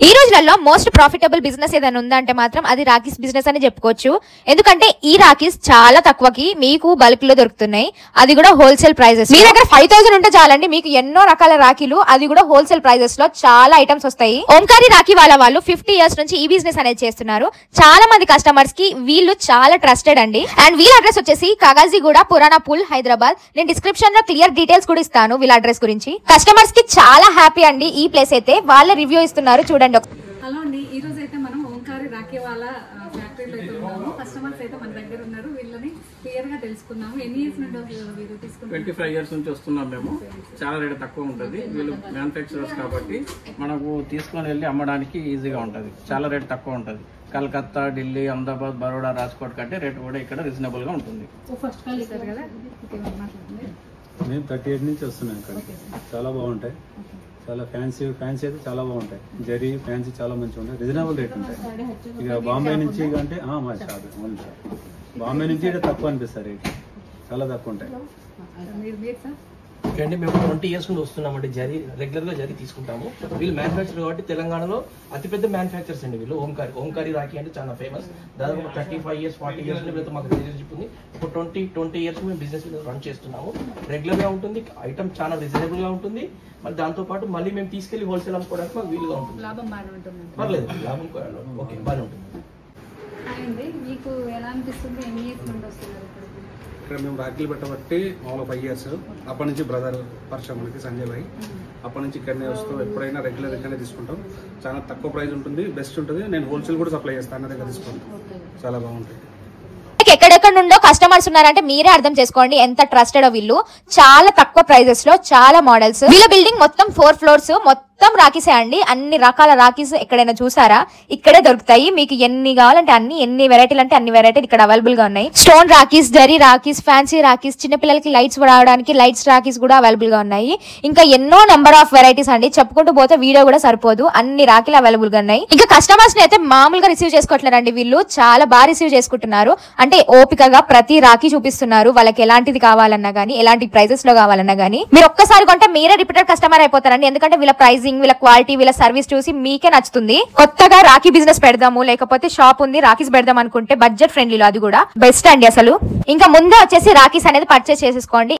ఈ రోజులలో most profitable business ఏదైనా ఉందంటే మాత్రం అది రాఖీస్ బిజినెస్ అని చెప్పుకోవచ్చు. ఎందుకంటే ఈ రాఖీస్ చాలా తక్కువకి మీకు బల్క్ లో దొరుకుతున్నాయి, అది కూడా హోల్సేల్ ప్రైజెస్. మీ దగ్గర 5000 ఉంటే చాలండి, మీకు ఎన్నో రకాల రాఖీలు, అది కూడా హోల్సేల్ ప్రైజెస్ లో చాలా ఐటమ్స్ వస్తాయి. ఓంకారి రాఖీ వాళ్ళు 50 years నుంచి ఈ బిజినెస్ అనేది చేస్తున్నారు. చాలా మంది కస్టమర్స్ కి వీళ్ళు చాలా ట్రస్టెడ్ అండి. అండ్ వీళ్ళ అడ్రస్ వచ్చేసి కాగజీగూడ, పురాణా పూల్, హైదరాబాద్. నేను డిస్క్రిప్షన్ లో క్లియర్ డీటెయిల్స్ కూడా ఇస్తాను వీళ్ళ అడ్రస్ గురించి. కస్టమర్స్ కి చాలా హ్యాపీ అండి ఈ ప్లేస్ అయితే. వాళ్ళ రివ్యూ ఇస్తున్నారు చూడండి. హలో అండి, ఈ రోజు అయితే మనం ఓంకారి రాఖీ వాళ్ళ ఫ్యాక్టరీలో అయితే ఉన్నాము. కస్టమర్స్ అయితే మన దగ్గర ఉన్నారు, వీళ్ళని క్లియర్ గా తెలుసుకున్నాము. ఎన్ని ఇయర్స్ నుండి వీళ్ళు తీసుకుంటారు? 25 years నుంచి వస్తున్నాం మేము. చాలా రేట్ తక్కువ ఉంటుంది, వీళ్ళు మ్యానుఫ్యాక్చరర్స్ కాబట్టి మనకు తీసుకొని వెళ్ళి అమ్మడానికి ఈజీగా ఉంటుంది. చాలా రేట్ తక్కువ ఉంటుంది. కలకత్తా, ఢిల్లీ, అహ్మదాబాద్, బరోడా, రాజ్కోట్ కంటే రేట్ కూడా ఇక్కడ రీజనబుల్ గా ఉంటుంది. ఫస్ట్ కాల్ ఇస్తారు కదా, మేము 38 నుంచి వస్తున్నాం ఇక్కడికి. చాలా బాగుంటాయి, చాలా ఫ్యాన్సీ అయితే చాలా బాగుంటాయి. జరీ ఫ్యాన్సీ చాలా మంచిగా ఉంటాయి, రీజనబుల్ రేట్ ఉంటాయి. ఇక బాంబే నుంచి అంటే మా షాప్ ఓన్లీ షాప్. బాంబే నుంచి ఇక్కడ తక్కువ అనిపిస్తారు, రేట్ చాలా తక్కువ ఉంటాయి. ఓకే అండి, మేము 20 years నుండి వస్తున్నామండి. జరీ రెగ్యులర్ గా జరీ తీసుకుంటాము. వీళ్ళు మ్యానుఫ్యాక్చర్ కాబట్టి తెలంగాణలో అతిపెద్ద మ్యానుఫ్యాక్చర్స్ అండి వీళ్ళు. ఓంకారి రాఖీ అంటే చాలా ఫేమస్. దాదాపు 35 years 40 years వీళ్ళతో మాకు రిలేషన్షిప్ ఉంది. ఒక 20 years మేము బిజినెస్ రన్ చేస్తున్నాము. రెగ్యులర్ గా ఉంటుంది, ఐటమ్ చాలా రీజనబుల్ గా ఉంటుంది. మరి దాంతో పాటు మళ్ళీ మేము తీసుకెళ్లి హోల్సేల్ అమ్ముకోవడానికి మాకు వీలుగా ఉంటుంది. లాభం బాగా ఉంటుంది, పర్లేదు, లాభం ఓకే బాగా ఉంటుంది. మీకు ఎలా అనిపిస్తుంది? ఎన్ని ఇయర్స్ నుండి వస్తున్నారు ఇక్కడ? మేము రాఖీలు పెట్టబట్టి మామూలు 5 years. అప్పటి నుంచి బ్రదర్ పరిచయం మనకి సంజయ్ భాయ్. అప్పటి నుంచి ఇక్కడనే వస్తూ ఎప్పుడైనా రెగ్యులర్ ఇక్కడనే తీసుకుంటాం. చాలా తక్కువ ప్రైస్ ఉంటుంది, బెస్ట్ ఉంటుంది. నేను హోల్సేల్ కూడా సప్లై చేస్తాను, అన్న దగ్గర తీసుకుంటాం. చాలా బాగుంటుంది. ఎక్కడెక్కడ నుండో కస్టమర్స్ ఉన్నారంటే మీరే అర్థం చేసుకోండి ఎంత ట్రస్టెడ్ వీళ్ళు. చాలా తక్కువ ప్రైజెస్ లో చాలా మోడల్స్. వీళ్ళ బిల్డింగ్ మొత్తం 4 floors, మొత్తం రాఖీసే అండి. అన్ని రకాల రాఖీస్ ఎక్కడైనా చూసారా, ఇక్కడే దొరుకుతాయి. మీకు ఎన్ని కావాలంటే అన్ని, ఎన్ని వెరైటీలు అంటే అన్ని వెరైటీలు ఇక్కడ అవైలబుల్ గా ఉన్నాయి. స్టోన్ రాఖీస్, జరీ రాఖీస్, ఫ్యాన్సీ రాఖీస్, చిన్నపిల్లలకి లైట్స్ రావడానికి లైట్స్ రాఖీస్ కూడా అవైలబుల్ గా ఉన్నాయి. ఇంకా ఎన్నో నెంబర్ ఆఫ్ వెరైటీస్ అండి, చెప్పుకుంటూ పోతే వీడియో కూడా సరిపోదు, అన్ని రాఖీలు అవైలబుల్ గా ఉన్నాయి. ఇంకా కస్టమర్స్ ని అయితే మామూలుగా రిసీవ్ చేసుకోవట్లేరండి వీళ్ళు, చాలా బాగా రిసీవ్ చేసుకుంటున్నారు. అంటే ఓపికగా ప్రతి రాఖీ చూపిస్తున్నారు. వాళ్ళకి ఎలాంటిది కావాలన్నా గానీ, ఎలాంటి ప్రైజెస్ లో కావాలన్నా గానీ మీరు ఒక్కసారి కొంటే మీరే రిపీటెడ్ కస్టమర్ అయిపోతారండి. ఎందుకంటే వీళ్ళ ప్రైజింగ్, వీళ్ళ క్వాలిటీ, వీళ్ళ సర్వీస్ చూసి మీకే నచ్చుతుంది. కొత్తగా రాఖీ బిజినెస్ పెడదాము, లేకపోతే షాప్ ఉంది రాఖీస్ పెడదాం అనుకుంటే బడ్జెట్ ఫ్రెండ్లీలో అది కూడా బెస్ట్ అండి అసలు. ఇంకా ముందే వచ్చేసి రాఖీస్ అనేది పర్చేస్ చేసేసుకోండి.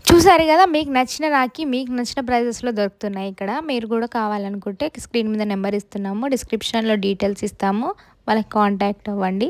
చూసారు కదా, మీకు నచ్చిన రాఖీ మీకు నచ్చిన ప్రైజెస్లో దొరుకుతున్నాయి ఇక్కడ. మీరు కూడా కావాలనుకుంటే స్క్రీన్ మీద నెంబర్ ఇస్తున్నాము, డిస్క్రిప్షన్లో డీటెయిల్స్ ఇస్తాము, వాళ్ళకి కాంటాక్ట్ అవ్వండి.